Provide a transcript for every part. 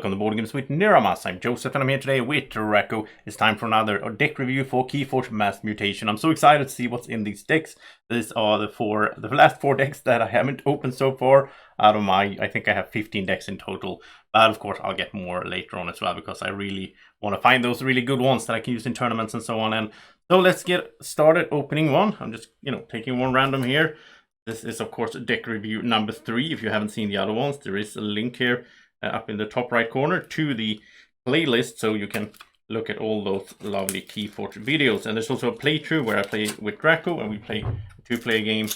welcome to Board Games with Niramas. I'm Joseph and I'm here today with Reko. It's time for another deck review for Keyforge Mass Mutation. I'm so excited to see what's in these decks. These are the last 4 decks that I haven't opened so far. Out of I think I have 15 decks in total. But of course I'll get more later on as well, because I really want to find those really good ones that I can use in tournaments and so on. And so let's get started opening one. I'm just, taking one random here. This is, of course, deck review number 3. If you haven't seen the other ones, there is a link here up in the top right corner to the playlist, so you can look at all those lovely Keyforge videos. And there's also a playthrough where I play with Draco, and we play a two-player game.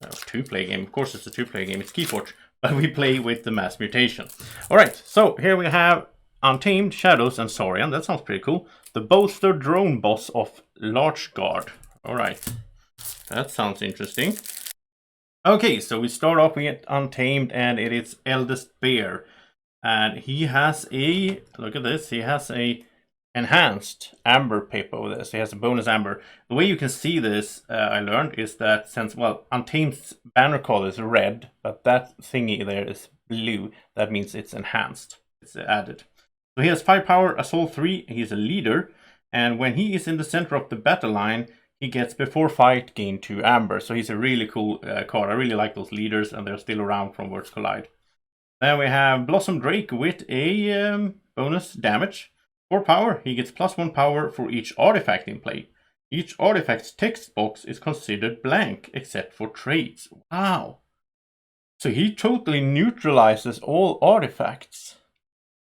Of course it's a two-player game, it's Keyforge, but we play with the Mass Mutation. Alright, so here we have Untamed, Shadows, and Saurian. That sounds pretty cool. The Bolster Drone Boss of Large Guard. Alright, that sounds interesting. Okay, so we start off with Untamed, and it is Eldest Bear. And he has a, look at this, he has a enhanced amber paper over this. He has a bonus amber. The way you can see this, I learned, is that since, well, Untamed's banner color is red, but that thingy there is blue. That means it's enhanced. It's added. So he has 5 power, assault 3. He's a leader. And when he is in the center of the battle line, he gets before fight gain 2 amber. So he's a really cool card. I really like those leaders, and they're still around from Worlds Collide. Then we have Blossom Drake with a bonus damage. 4 power, he gets +1 power for each artifact in play. Each artifact's text box is considered blank, except for traits. Wow. So he totally neutralizes all artifacts.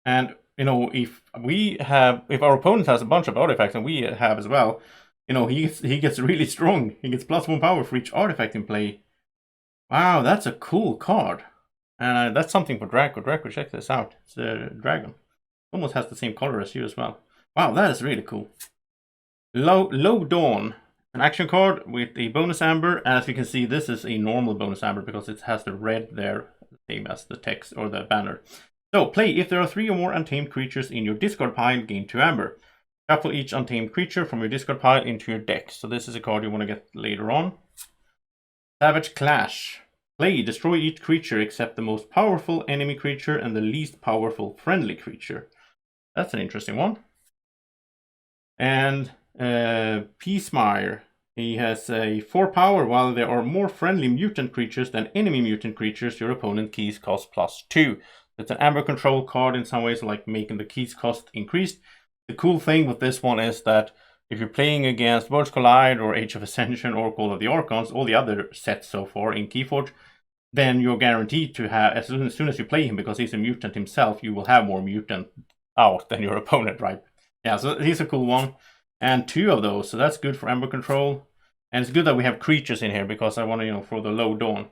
And, if our opponent has a bunch of artifacts, and we have as well, he gets really strong. He gets +1 power for each artifact in play. Wow, that's a cool card. And that's something for Draco. Draco, check this out. It's a dragon. Almost has the same color as you as well. Wow, that is really cool. Low Dawn. An action card with a bonus amber. And as you can see, this is a normal bonus amber because it has the red there, same as the text or the banner. So, play if there are 3 or more untamed creatures in your discard pile, gain 2 amber. Shuffle each untamed creature from your discard pile into your deck. So this is a card you want to get later on. Savage Clash. Play, destroy each creature except the most powerful enemy creature and the least powerful friendly creature. That's an interesting one. And Peacemire. He has a 4 power. While there are more friendly mutant creatures than enemy mutant creatures, your opponent keys cost +2. It's an amber control card in some ways, like making the keys cost increased. The cool thing with this one is that if you're playing against Worlds Collide or Age of Ascension or Call of the Archons, all the other sets so far in Keyforge, then you're guaranteed to have, as soon as you play him, because he's a mutant himself, you will have more mutant out than your opponent, right? Yeah, so he's a cool one. And 2 of those, so that's good for Amber Control. And it's good that we have creatures in here, because I want to, for the Low Dawn.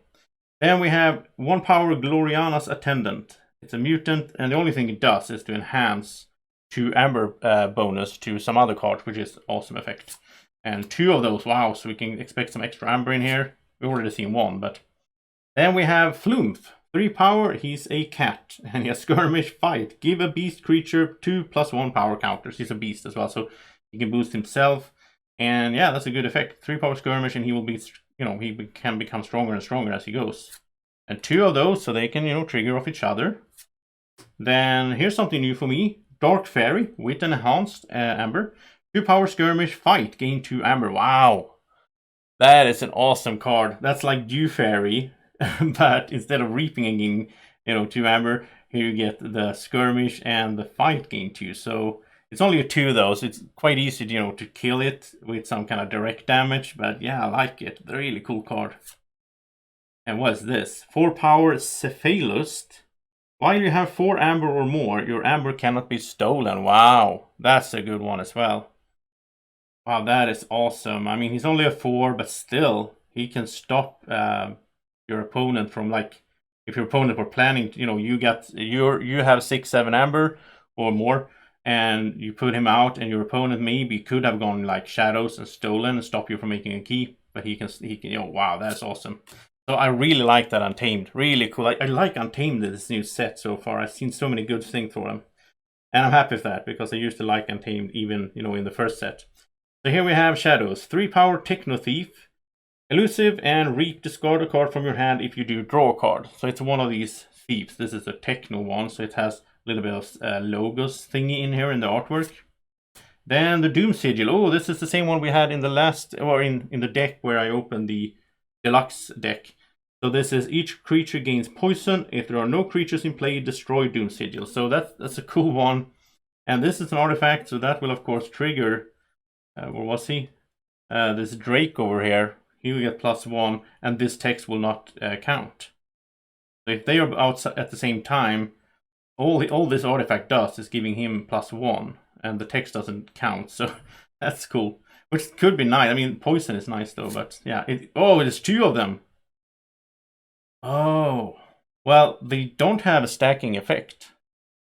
Then we have 1 power Gloriana's Attendant. It's a mutant, and the only thing it does is to enhance 2 amber bonus to some other cards, which is awesome effect. And 2 of those, wow, so we can expect some extra amber in here. We've already seen 1, but... Then we have Flumph. 3 power, he's a cat, and he has Skirmish, Fight. Give a beast creature 2 +1 power counters. He's a beast as well, so he can boost himself. And yeah, that's a good effect. 3 power Skirmish, and he will be, he can become stronger and stronger as he goes. And 2 of those, so they can, trigger off each other. Then here's something new for me. Dark Fairy with an enhanced amber. 2 power Skirmish, Fight, gain 2 amber. Wow. That is an awesome card. That's like Dew Fairy, but instead of reaping and gaining, 2 amber, here you get the Skirmish and the Fight gain 2. So it's only a 2 though, so it's quite easy, to kill it with some kind of direct damage. But yeah, I like it. A really cool card. And what is this? 4 power Cephalus. While you have 4 amber or more, your amber cannot be stolen. Wow, that's a good one as well. Wow, that is awesome. I mean, he's only a 4, but still, he can stop your opponent from, like, if your opponent were planning, you have 6, 7 amber or more, and you put him out, and your opponent maybe could have gone like Shadows and stolen and stop you from making a key, but he can, wow, that's awesome. So I really like that Untamed. Really cool. I like Untamed in this new set so far. I've seen so many good things for him. And I'm happy with that, because I used to like Untamed even, in the first set. So here we have Shadows. 3 power Techno Thief. Elusive and Reap. Discard a card from your hand if you do draw a card. So it's one of these thieves. This is a Techno one, so it has little bit of logos thingy in here in the artwork. Then the Doom Sigil. Oh, this is the same one we had in the last, or in the deck where I opened the deluxe deck. So this is each creature gains poison. If there are no creatures in play, destroy Doom Sigil. So that's a cool one. And this is an artifact, so that will of course trigger, where was he? This Drake over here. He will get +1, and this text will not count. So if they are out at the same time, all this artifact does is giving him +1, and the text doesn't count. So that's cool. Which could be nice. I mean, poison is nice though, but yeah. There's 2 of them. Oh, well, they don't have a stacking effect,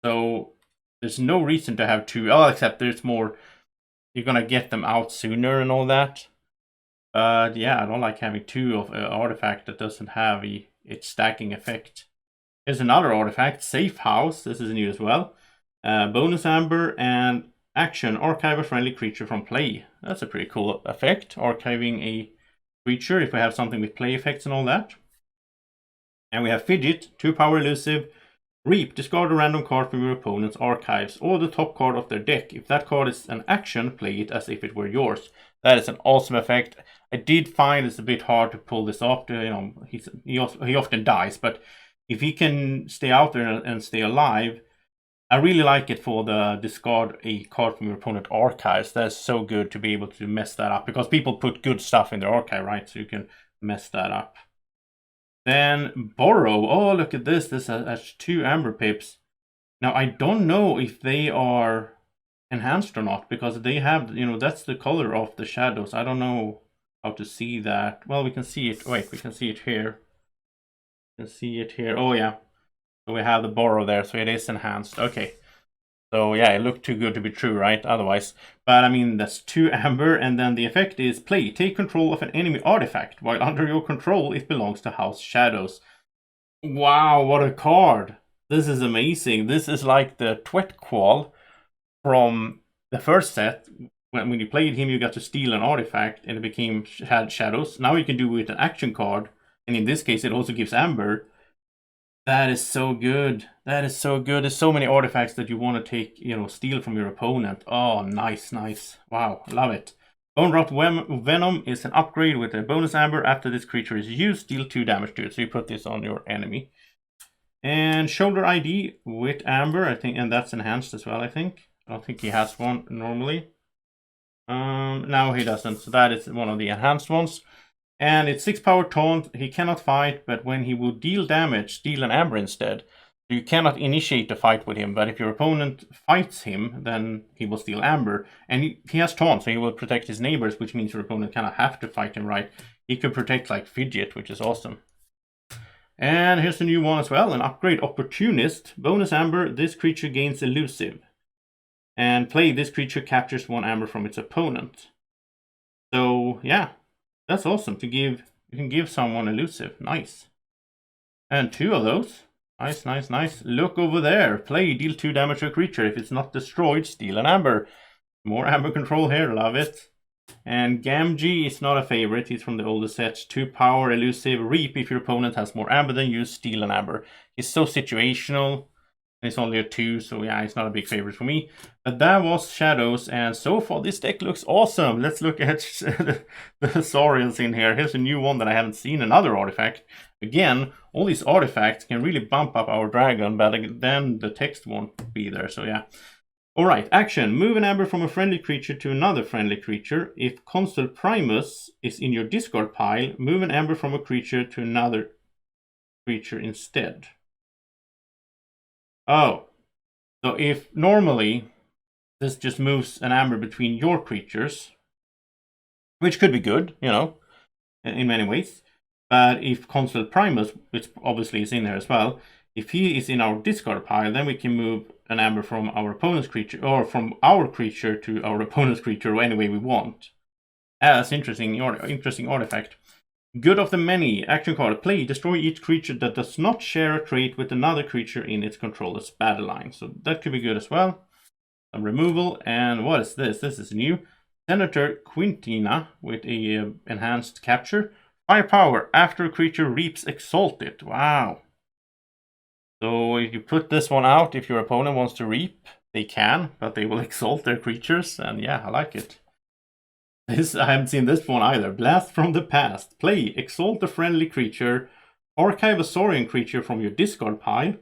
so there's no reason to have 2. Oh, except there's more. You're gonna get them out sooner and all that. Yeah, I don't like having 2 of an artifact that doesn't have its stacking effect. Here's another artifact, Safe House. This is new as well. Bonus Amber and action, archive a friendly creature from play. That's a pretty cool effect, archiving a creature if we have something with play effects and all that. And we have Fidget, 2 power elusive. Reap, discard a random card from your opponent's archives or the top card of their deck. If that card is an action, play it as if it were yours. That is an awesome effect. I did find it's a bit hard to pull this off. He often dies, but if he can stay out there and stay alive, I really like it for the discard a card from your opponent's archives. That's so good to be able to mess that up, because people put good stuff in their archive, right? So you can mess that up. Then Borrow. Oh, look at this. This has 2 Amber Pips. Now, I don't know if they are enhanced or not, because they have, that's the color of the shadows. I don't know how to see that. Well, we can see it. Wait, we can see it here. We can see it here. Oh, yeah. So we have the Borrow there, so it is enhanced. Okay. So yeah, it looked too good to be true, right? Otherwise. But I mean, that's 2 Amber, and then the effect is play. Take control of an enemy artifact. While under your control, it belongs to House Shadows. Wow, what a card! This is amazing. This is like the Twetqual from the first set. When you played him, you got to steal an artifact, and it had Shadows. Now you can do it with an action card, and in this case, it also gives Amber. That is so good. That is so good. There's so many artifacts that you want to take, steal from your opponent. Oh, nice, nice. Wow, love it. Bone Rot Venom is an upgrade with a bonus Amber. After this creature is used, deal 2 damage to it. So you put this on your enemy. And Shoulder ID with Amber, I think, and that's enhanced as well, I think. I don't think he has one normally. No, he doesn't. So that is one of the enhanced ones. And it's 6 power taunt. He cannot fight, but when he will deal damage, deal an Amber instead. So you cannot initiate the fight with him, but if your opponent fights him, then he will steal Amber. And he has taunt, so he will protect his neighbors, which means your opponent cannot have to fight him, right? He could protect like Fidget, which is awesome. And here's a new one as well, an upgrade, Opportunist. Bonus Amber, this creature gains elusive. And play, this creature captures 1 Amber from its opponent. So yeah. That's awesome you can give someone elusive. Nice. And 2 of those. Nice, nice, nice. Look over there. Play, deal 2 damage to a creature. If it's not destroyed, steal an Amber. More Amber control here, love it. And Gamgee is not a favorite. He's from the older sets. 2 power, elusive, reap. If your opponent has more Amber than you, steal an Amber. He's so situational. It's only a 2, so yeah, it's not a big favorite for me. But that was Shadows, and so far this deck looks awesome. Let's look at the Saurians in here. Here's a new one that I haven't seen, another artifact. Again, all these artifacts can really bump up our dragon, but then the text won't be there, so yeah. Alright, action. Move an Amber from a friendly creature to another friendly creature. If Consul Primus is in your discard pile, move an Amber from a creature to another creature instead. Oh, so if normally this just moves an Amber between your creatures, which could be good, in many ways. But if Consul Primus, which obviously is in there as well, if he is in our discard pile, then we can move an Amber from our opponent's creature, or from our creature to our opponent's creature, or any way we want. That's interesting artifact. Good of the Many. Action card. Play. Destroy each creature that does not share a trait with another creature in its controller's battle line. So that could be good as well. Some removal. And what is this? This is new. Senator Quintina with a enhanced capture. Firepower. After a creature reaps Exalted. Wow. So if you put this one out, if your opponent wants to reap, they can, but they will exalt their creatures, and yeah, I like it. This, I haven't seen this one either. Blast from the past. Play, exalt a friendly creature, archive a Saurian creature from your discard pile,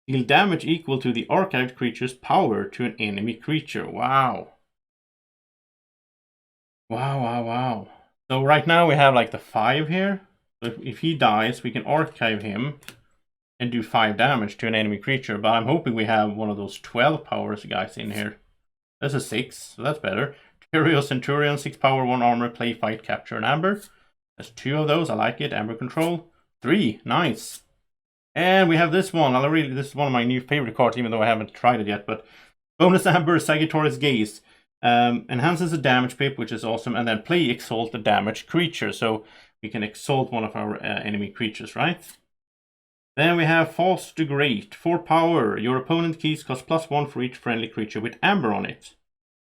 deal damage equal to the archived creature's power to an enemy creature. Wow. Wow, wow, wow. So right now we have like the 5 here. So if he dies, we can archive him and do 5 damage to an enemy creature. But I'm hoping we have one of those 12 powers guys in here. That's a 6, so that's better. Curio Centurion, 6 power, 1 armor, play, fight, capture, and amber. There's 2 of those, I like it. Amber control. 3, nice. And we have this one. This is one of my new favorite cards, even though I haven't tried it yet. But bonus amber, Sagittarius Gaze. Enhances the damage pip, which is awesome. And then play, exalt the damaged creature. So we can exalt one of our enemy creatures, right? Then we have False the Great. 4 power. Your opponent keys cost +1 for each friendly creature with amber on it.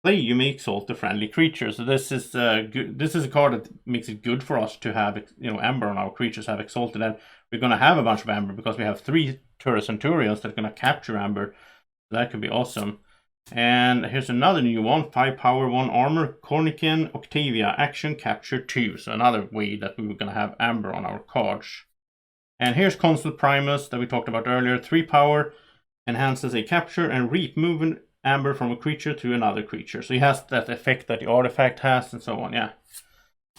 Play, you may exalt the friendly creature. So this is good. This is a card that makes it good for us to have, you know, amber on our creatures have exalted, and we're gonna have a bunch of amber because we have 3 Turret Centurions that are gonna capture amber. So that could be awesome. And here's another new one: 5 power, 1 armor, Cornican Octavia, action, capture 2. So another way that we were gonna have amber on our cards. And here's Consul Primus that we talked about earlier: 3 power, enhances a capture and reap movement amber from a creature to another creature. So he has that effect that the artifact has and so on, yeah.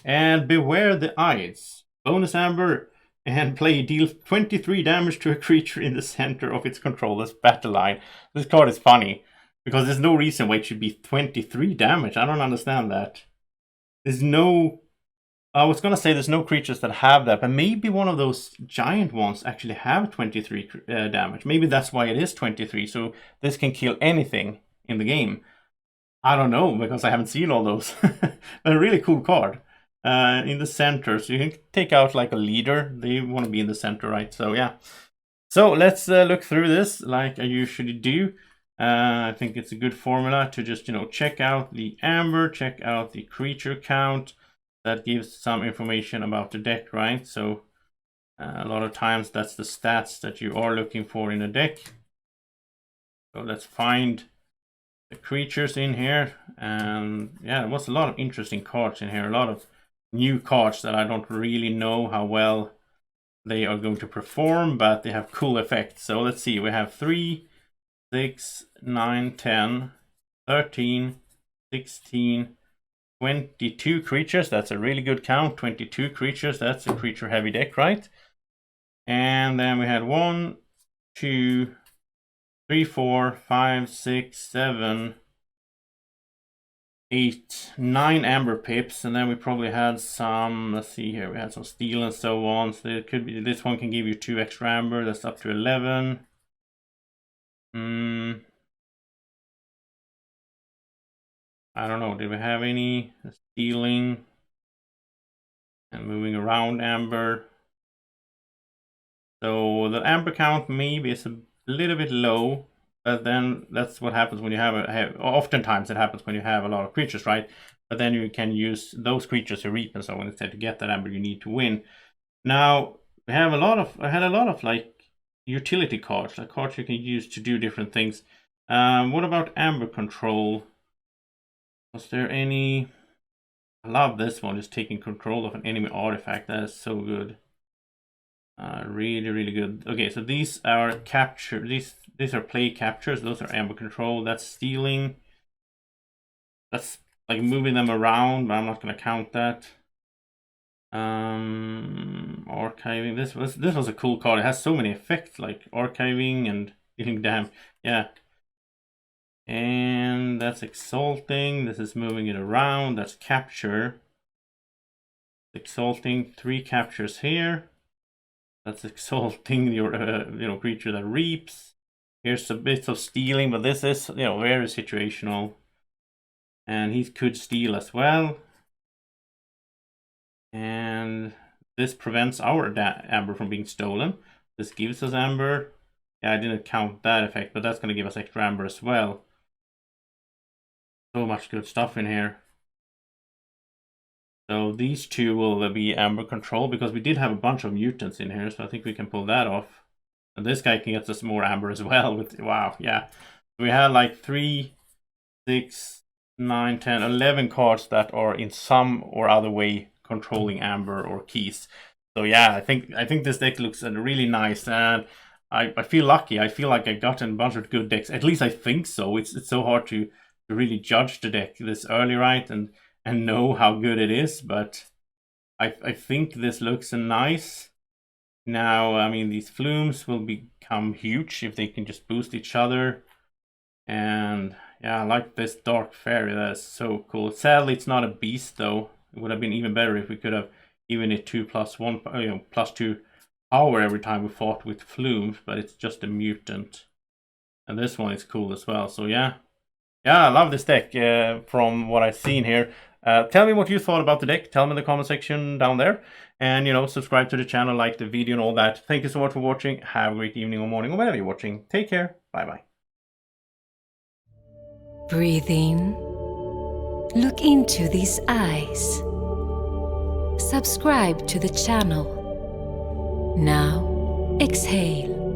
And Beware the Eyes. Bonus amber and play, deal 23 damage to a creature in the center of its controller's battle line. This card is funny because there's no reason why it should be 23 damage. I don't understand that. There's no... I was gonna say there's no creatures that have that, but maybe one of those giant ones actually have 23 damage. Maybe that's why it is 23, so this can kill anything in the game. I don't know, because I haven't seen all those. A really cool card. In the center, so you can take out like a leader. They want to be in the center, right? So yeah. So let's look through this like I usually do. I think it's a good formula to just, you know, check out the amber, check out the creature count. That gives some information about the deck, right? So a lot of times that's the stats that you are looking for in a deck. So let's find the creatures in here. And yeah, there was a lot of interesting cards in here. A lot of new cards that I don't really know how well they are going to perform, but they have cool effects. So let's see, we have 3, 6, 9, 10, 13, 16, 22 creatures. That's a really good count. 22 creatures. That's a creature heavy deck, right? And then we had 1, 2, 3, 4, 5, 6, 7, 8, 9 amber pips. And then we probably had some, let's see here, we had some steel and so on. So it could be, this one can give you 2 extra amber. That's up to 11. I don't know, did we have any stealing and moving around amber? So the amber count maybe is a little bit low, but then that's what happens when you have oftentimes it happens when you have a lot of creatures, right? But then you can use those creatures to reap and so on instead to get that amber you need to win. Now we have I had a lot of like utility cards, like cards you can use to do different things. What about amber control? Was there any? I love this one, just taking control of an enemy artifact. That is so good. Really, really good. Okay, so these are capture. These are play captures. Those are amber control. That's stealing. That's like moving them around, but I'm not gonna count that. Archiving. This was a cool card. It has so many effects, like archiving and dealing damage. Yeah. And that's exalting. This is moving it around. That's capture. Exalting, 3 captures here. That's exalting your creature that reaps. Here's a bit of stealing, but this is, you know, very situational. And he could steal as well. And this prevents our amber from being stolen. This gives us amber. Yeah, I didn't count that effect, but that's going to give us extra amber as well. So much good stuff in here. So these 2 will be amber control because we did have a bunch of mutants in here, so I think we can pull that off. And this guy can get us more amber as well. With wow, yeah. We had like 3, 6, 9, 10, 11 cards that are in some or other way controlling amber or keys. So yeah, I think this deck looks really nice, and I feel lucky. I feel like I got a bunch of good decks. At least I think so. It's so hard to really judge the deck this early, right? And know how good it is, but I think this looks nice. Now, I mean, these flumes will become huge if they can just boost each other. And yeah, I like this Dark Fairy. That's so cool. Sadly, it's not a beast though. It would have been even better if we could have given it 2+1, +2 power every time we fought with flumes, but it's just a mutant. And this one is cool as well. So yeah, I love this deck from what I've seen here. Tell me what you thought about the deck. Tell me in the comment section down there. And, subscribe to the channel, like the video and all that. Thank you so much for watching. Have a great evening or morning or whenever you're watching. Take care. Bye-bye. Breathe in. Look into these eyes. Subscribe to the channel. Now, exhale.